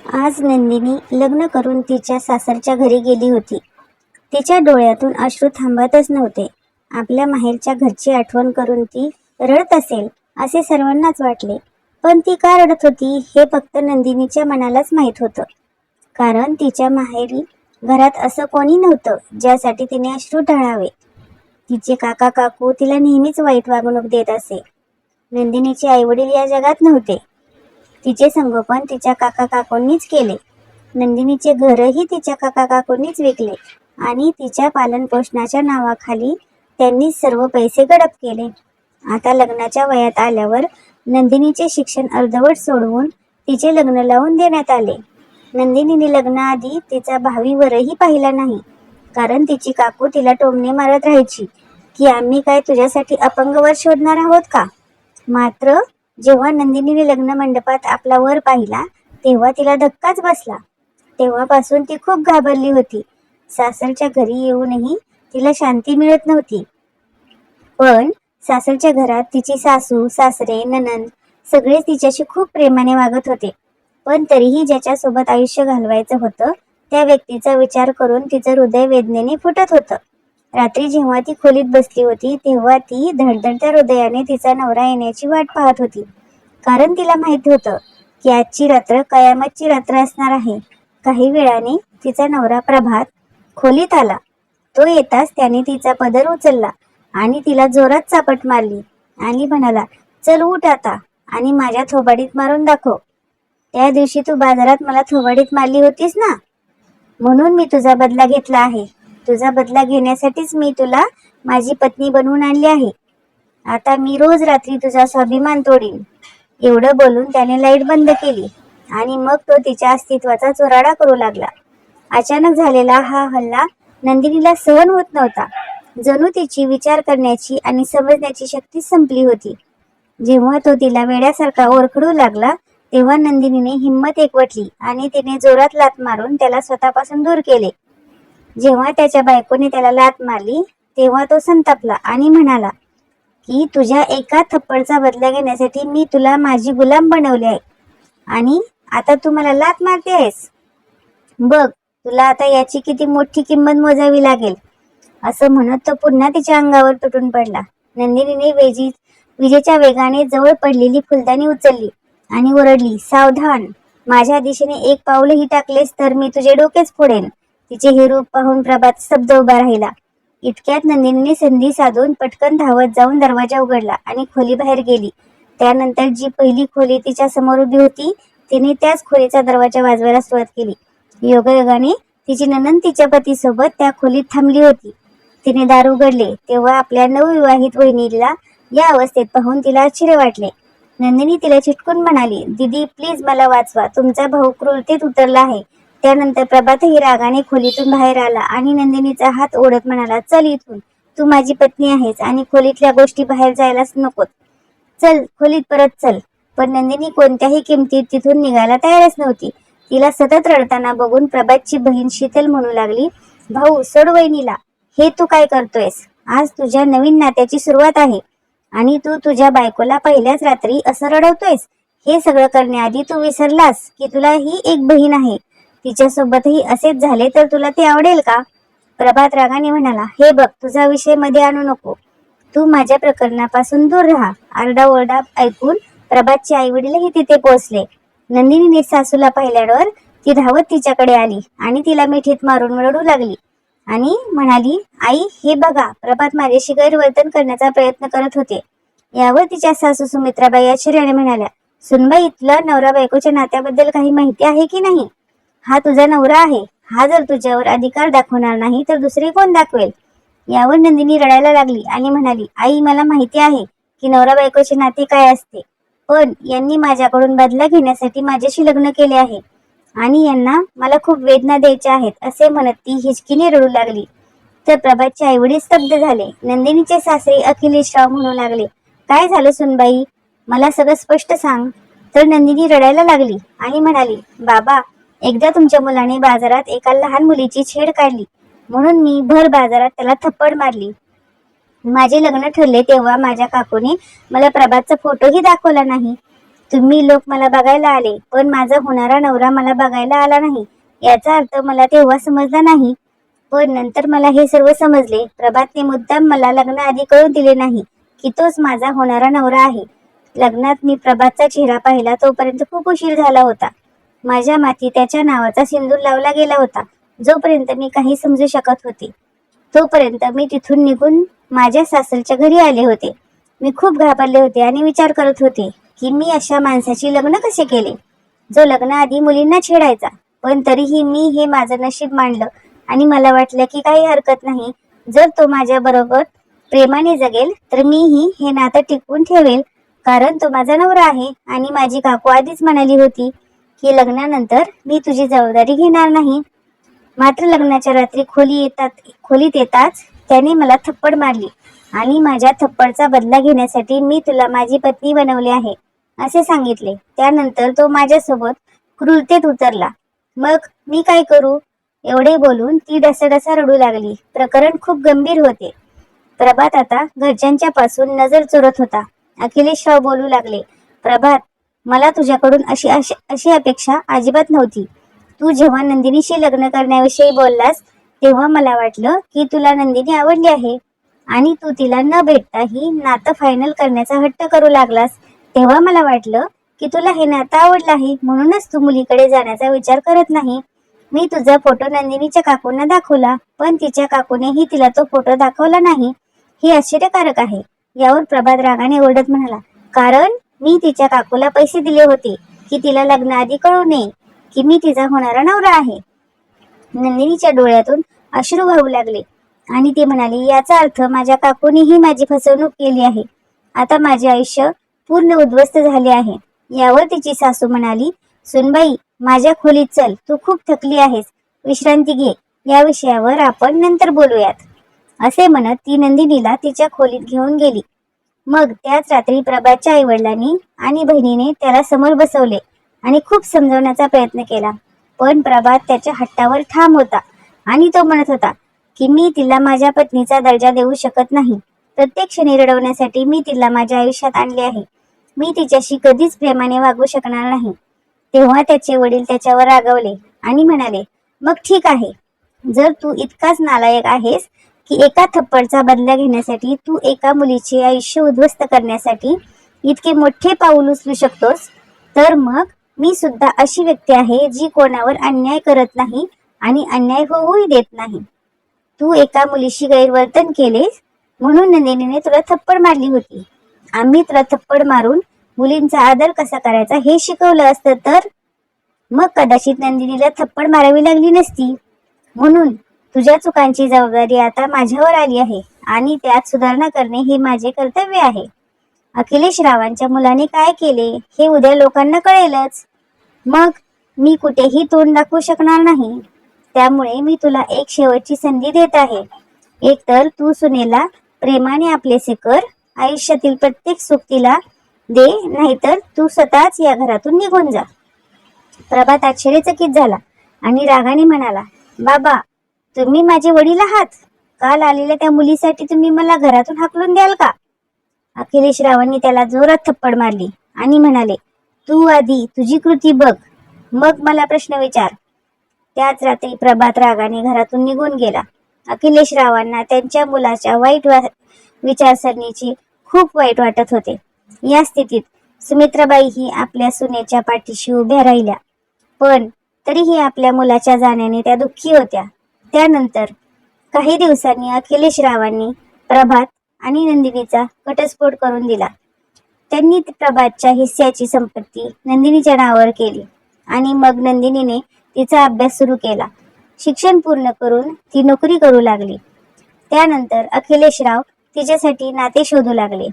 आज नंदिनी लग्न करून तिच्या सासरच्या घरी गेली होती. तिच्या डोळ्यातून अश्रू थांबतच नव्हते. आपल्या माहेरच्या घरची आठवण करून ती रडत असेल असे सर्वांनाच वाटले. पण ती का रडत होती हे फक्त नंदिनीच्या मनालाच माहीत होतं. कारण तिच्या माहेरी घरात असं कोणी नव्हतं ज्यासाठी तिने अश्रू ढाळावे. तिचे काका काकू तिला नेहमीच वाईट वागणूक देत असे. नंदिनीचे आईवडील या जगात नव्हते. तिचे संगोपन तिच्या काका काकूंनीच केले. नंदिनीचे घरही तिच्या काका काकूंनीच विकले आणि तिच्या पालनपोषणाच्या नावाखाली त्यांनी सर्व पैसे गडप केले. आता लग्नाच्या वयात आल्यावर नंदिनीचे शिक्षण अर्धवट सोडवून तिचे लग्न लावून देण्यात आले. नंदिनीने लग्नाआधी तिचा भावीवरही पाहिला नाही. कारण तिची काकू तिला टोमणे मारत राहायची की आम्ही काय तुझ्यासाठी अपंग वर शोधणार आहोत का. मात्र जेव्हा नंदिनीने लग्न मंडपात आपला वर पाहिला तेव्हा तिला धक्काच बसला. तेव्हापासून ती खूप घाबरली होती. सासरच्या घरी येऊनही तिला शांती मिळत नव्हती. पण सासरच्या घरात तिची सासू सासरे नणंद सगळे तिच्याशी खूप प्रेमाने वागत होते. पण तरीही ज्याच्यासोबत आयुष्य घालवायचं होतं त्या व्यक्तीचा विचार करून तिचं हृदय वेदनेने फुटत होतं. रात्री जेव्हा ती खोलीत बसली होती तेव्हा ती धडधडत्या हृदयाने तिचा नवरा येण्याची वाट पाहत होती. कारण तिला माहिती होतं की आजची रात्र कयामतची रात्र असणार आहे. काही वेळाने तिचा नवरा प्रभात खोलीत आला. तो येताच त्याने तिचा पदर उचलला आणि तिला जोरात चापट मारली आणि म्हणाला, चल उठ आता आणि माझ्या थोबाडीत मारून दाखव. त्या दिवशी तू बाजारात मला थोबाडीत मारली होतीस ना, म्हणून मी तुझा बदला घेतला आहे. तुझा बदला घेण्यासाठीच मी तुला माझी पत्नी बनवून आणली आहे. आता मी रोज रात्री तुझा स्वाभिमान तोडीन. एवढं बोलून त्याने लाईट बंद केली आणि मग तो तिच्या अस्तित्वाचा चोराडा करू लागला. अचानक झालेला हा हल्ला नंदिनीला सहन होत नव्हता. जणू तिची विचार करण्याची आणि समजण्याची शक्ती संपली होती. जेव्हा तो तिला वेड्यासारखा ओरखडू लागला तेव्हा नंदिनीने हिंमत एकवटली आणि तिने जोरात लाथ मारून त्याला स्वतःपासून दूर केले. जेव्हा त्याच्या बायकोने त्याला लाथ मारली तेव्हा तो संतापला आणि म्हणाला की तुझ्या एका थप्पडचा बदला घेण्यासाठी मी तुला माझी गुलाम बनवले आहे आणि आता तू मला लाथ मारते आहेस. बघ तुला आता याची किती मोठी किंमत मोजावी लागेल. असं म्हणत तो पुन्हा तिच्या अंगावर तुटून पडला. नंदिनीने विजेच्या वेगाने जवळ पडलेली फुलदाणी उचलली आणि ओरडली, सावधान, माझ्या दिशेने एक पाऊलही टाकलेस तर मी तुझे डोकेच फोडेन. तिचे हे रूप पाहून प्रभात स्तब्ध उभा राहिला. इतक्यात नंदिनीने संधी साधून पटकन धावत जाऊन दरवाजा उघडला आणि खोली बाहेर गेली. त्यानंतर जी पहिली खोली तिच्या समोर उभी होती तिने त्याच खोलीचा दरवाजा वाजवायला सुरुवात केली. योगायोगाने तिची नणंद तिच्या पतीसोबत त्या खोलीत थांबली होती. तिने दार उघडले तेव्हा आपल्या नवविवाहित वहिनीला या अवस्थेत पाहून तिला आश्चर्य वाटले. नंदिनी तिला चिटकून म्हणाली, दीदी प्लीज मला वाचवा, तुमचा भाऊ क्रूरतेत उतरला आहे. त्यानंतर प्रभातही रागाने खोलीतून बाहेर आला आणि नंदिनीचा हात ओढत म्हणाला, चल इथून, तू माझी पत्नी आहेस आणि खोलीतल्या गोष्टी बाहेर जायलाच नकोत. चल खोलीत परत चल. पण नंदिनी कोणत्याही किमतीत तिथून निघायला तयारच नव्हती. तिला सतत रडताना बघून प्रभातची बहीण शीतल म्हणू लागली, भाऊ सोड वहिनीला. हे तू काय करतोयस? आज तुझ्या नवीन नात्याची सुरुवात आहे आणि तू तुझ्या बायकोला पहिल्याच रात्री असं रडवतोयस. हे सगळं करण्याआधी तू विसरलास की तुला ही एक बहीण आहे. तिच्यासोबतही असेच झाले तर तुला ते आवडेल का? प्रभात रागाने म्हणाला, हे बघ तुझा विषय मध्ये आणू नको. तू माझ्या प्रकरणापासून दूर राहा. आरडाओरडा ऐकून प्रभातचे आईवडीलही तिथे पोहोचले. नंदिनीने सासूला पाहिल्यावर ती धावत तिच्याकडे आली आणि तिला मिठीत मारून रडू लागली आणि म्हणाली, आई हे बघा, प्रभात माझ्याशी गैरवर्तन करण्याचा प्रयत्न करत होते. यावर तिच्या सासू सुमित्राबाई आश्चर्याने म्हणाल्या, सुनबाई तुला नवरा बायकोच्या नात्याबद्दल काही माहिती आहे की नाही? हा तुझा नवरा आहे. हा जर तुझ्यावर अधिकार दाखवणार नाही तर दुसरी कोण दाखवेल? यावर नंदिनी रडायला लागली आणि म्हणाली, आई मला माहिती आहे की नवरा बायकोचे नाते काय असते. पण यांनी माझ्याकडून बदला घेण्यासाठी माझ्याशी लग्न केले आहे आणि यांना मला खूप वेदना द्यायच्या आहेत, असे म्हणत ती हिचकीने रडू लागली. तर प्रभातचे आईवडील स्तब्ध झाले. नंदिनीचे सासरे अखिलेशराव म्हणू लागले, काय झालं सुनबाई, मला सगळं स्पष्ट सांग. तर नंदिनी रडायला लागली आणि म्हणाली, बाबा एकदा तुमच्या मुलाने बाजारात एका लहान मुलीची छेड काढली म्हणून मी भर बाजारात त्याला थप्पड मारली. माझे लग्न ठरले तेव्हा माझ्या काकूने मला प्रभातचा फोटोही दाखवला नाही. तुम्ही लोक मला बघायला आले, पण माझा होणारा नवरा मला बघायला आला नाही. याचा अर्थ मला तेव्हा समजला नाही, पण नंतर मला हे सर्व समजले. प्रभातने मुद्दाम मला लग्नाआधी कळून दिले नाही की तोच माझा होणारा नवरा आहे. लग्नात मी प्रभातचा चेहरा पाहिला तोपर्यंत खूप उशीर झाला होता. माझ्या माथी त्याच्या नावाचा सिंदूर लावला गेला होता. जोपर्यंत मी काही समजू शकत होते तोपर्यंत मी तिथून निघून माझ्या सासरच्या घरी आले होते. मी खूप घाबरले होते आणि विचार करत होते की मी अशा माणसाची लग्न कसे केले, जो लग्नाआधी मुलींना छेडायचा. पण तरीही मी हे माझं नशीब मानलं आणि मला वाटलं की काही हरकत नाही, जर तो माझ्या बरोबर प्रेमाने जगेल तर मीही हे नातं टिकवून ठेवेल, कारण तो माझा नवरा आहे. आणि माझी काकू आधीच म्हणाली होती की लग्नानंतर मी तुझी जबाबदारी घेणार नाही. मात्र लग्नाच्या रात्री खोलीत येताच त्याने मला थप्पड मारली आणि माझ्या थप्पडचा बदला घेण्यासाठी मी तुला माझी पत्नी बनवले आहे असे सांगितले. त्यानंतर तो माझ्यासोबत क्रूरतेत उतरला. मग मी काय करू? एवढे बोलून ती डसाडसा रडू लागली. प्रकरण खूप गंभीर होते. प्रभात आता घरच्यांच्या पासून नजर चोरत होता. अखिलेशराव बोलू लागले, प्रभात, मला तुझ्याकडून अशी अपेक्षा अजिबात नव्हती. तू जेव्हा नंदिनीशी लग्न करण्याविषयी बोललास तेव्हा मला वाटलं की तुला नंदिनी आवडली आहे आणि तू तिला न भेटताही नातं फायनल करण्याचा हट्ट करू लागलास. तेव्हा मला वाटलं की तुला हे नातं आवडलं आहे, म्हणूनच तू मुलीकडे जाण्याचा विचार करत नाही. मी तुझा फोटो नंदिनीच्या काकूंना दाखवला, पण तिच्या काकूनेही तिला तो फोटो दाखवला नाही. हे आश्चर्यकारक आहे. यावर प्रभात रागाने ओरडत म्हणाला, कारण मी तिच्या काकूला पैसे दिले होते की तिला लग्नाआधी कळू नये की मी तिचा होणारा नवरा आहे. नंदिनीच्या डोळ्यातून अश्रू वाहू लागले आणि ती म्हणाली, याचा अर्थ माझ्या काकूनेही माझी फसवणूक केली आहे. आता माझे आयुष्य पूर्ण उद्ध्वस्त झाले आहे. यावर तिची सासू म्हणाली, सुनबाई, माझ्या खोलीत चल, तू खूप थकली आहेस, विश्रांती घे. या विषयावर आपण नंतर बोलूयात. असे म्हणत ती नंदिनीला तिच्या खोलीत घेऊन गेली. मग त्याच रात्री प्रभातच्या आईवडिलांनी आणि बहिणीने त्याला समोर बसवले आणि खूप समजवण्याचा प्रयत्न केला. पण प्रभात त्याच्या हट्टावर ठाम होता आणि तो म्हणत होता की मी तिला माझ्या पत्नीचा दर्जा देऊ शकत नाही. प्रत्येक क्षणी रडवण्यासाठी मी तिला माझ्या आयुष्यात आणले आहे. मी तिच्याशी कधीच प्रेमाने वागू शकणार नाही. तेव्हा त्याचे वडील त्याच्यावर रागावले आणि म्हणाले, मग ठीक आहे, जर तू इतकाच नालायक आहेस की एका थप्पडचा बदला घेण्यासाठी तू एका मुलीचे आयुष्य उद्ध्वस्त करण्यासाठी इतके मोठे पाऊल उचलू शकतोस, तर मग मी सुद्धा अशी व्यक्ती आहे जी कोणावर अन्याय करत नाही आणि अन्याय होऊही देत नाही. तू एका मुलीशी गैरवर्तन केलेस म्हणून नंदिनीने तुला थप्पड मारली होती. आम्ही तुला थप्पड मारून मुलींचा आदर कसा करायचा हे शिकवलं असतं तर मग कदाचित नंदिनीला थप्पड मारावी लागली नसती. म्हणून तुझ्या चुकांची जबाबदारी आता माझ्यावर आली आहे आणि त्यात सुधारणा करणे हे माझे कर्तव्य आहे. अखिलेश रावांच्या मुलाने काय केले हे उद्या लोकांना कळेलच. मग मी कुठेही तोंड दाखवू शकणार नाही. त्यामुळे मी तुला एक शेवटची संधी देत आहे. एकतर तू सुनेला प्रेमाने आपलेसे कर, आयुष्यातील प्रत्येक सुख तिला दे, नाहीतर तू स्वतःच या घरातून निघून जा. प्रभात आश्चर्यचकित झाला आणि रागाने म्हणाला, बाबा, तुम्ही माझे वडील आहात. काल आलेल्या त्या मुलीसाठी तुम्ही मला घरातून हाकलून द्याल का? अखिलेश रावांनी त्याला जोरात थप्पड मारली आणि म्हणाले, तू आधी तुझी कृती बघ, मग मला प्रश्न विचार. त्याच रात्री प्रभात रागाने घरातून निघून गेला. अखिलेश रावांना त्यांच्या मुलाच्या विचारसरणीची खूप वाईट वाटत होते. या स्थितीत सुमित्राबाई ही आपल्या सुनेच्या पाठीशी उभ्या राहिल्या, पण तरीही आपल्या मुलाच्या जाण्याने त्या दुःखी होत्या. त्यानंतर काही दिवसांनी अखिलेश रावांनी प्रभात आणि नंदिनीचा घटस्फोट करून दिला. त्यांनी प्रभातच्या हिस्स्याची संपत्ती नंदिनीच्या नावावर केली आणि मग नंदिनीने तिचा अभ्यास सुरू केला. शिक्षण पूर्ण करून ती नोकरी करू लागली. त्यानंतर अखिलेशराव तिच्यासाठी नाते शोधू लागले.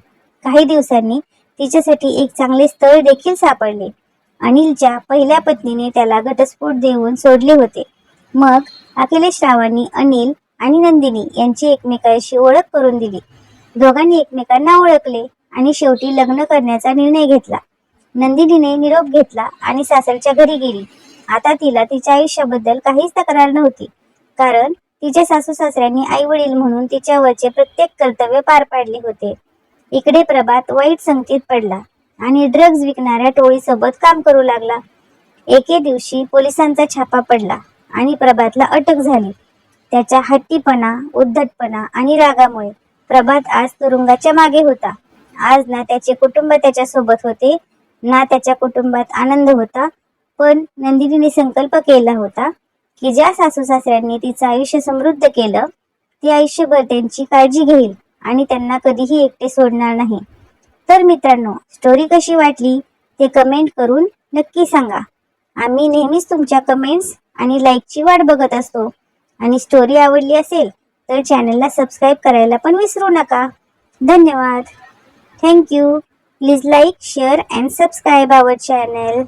काही दिवसांनी तिच्यासाठी एक चांगले स्थळ देखील सापडले. अनिलच्या पहिल्या पत्नीने त्याला घटस्फोट देऊन सोडले होते. मग अखिलेश रावांनी अनिल आणि नंदिनी यांची एकमेकांशी ओळख करून दिली. दोघांनी एकमेकांना ओळखले आणि शेवटी लग्न करण्याचा निर्णय घेतला. नंदिनीने निरोप घेतला आणि सासरच्या घरी गेली. आता तिला तिच्या आयुष्याबद्दल काहीच तक्रार नव्हती, कारण तिच्या सासू सासऱ्यांनी आई वडील म्हणून तिच्यावरचे प्रत्येक कर्तव्य पार पाडले होते. इकडे प्रभात वाईट संगतीत पडला. आणि ड्रग्ज विकणाऱ्या टोळीसोबत काम करू लागला. एके दिवशी पोलिसांचा छापा पडला आणि प्रभातला अटक झाली. त्याच्या हट्टीपणा, उद्धटपणा आणि रागामुळे प्रभात आज तुरुंगाच्या मागे होता. आज ना त्याचे कुटुंब त्याच्या सोबत होते, ना त्याच्या कुटुंबात आनंद होता. पण नंदिनीने संकल्प केला होता की ज्या सासू सासऱ्यांनी तिचं आयुष्य समृद्ध केलं, ती आयुष्यभर त्यांची काळजी घेईल आणि त्यांना कधीही एकटे सोडणार नाही. तर मित्रांनो, स्टोरी कशी वाटली ते कमेंट करून नक्की सांगा. आम्ही नेहमीच तुमच्या कमेंट्स आणि लाईकची वाट बघत असतो. आणि स्टोरी आवडली असेल तर चॅनलला सबस्क्राईब करायला पण विसरू नका. धन्यवाद. Thank you. Please like, share and subscribe our channel.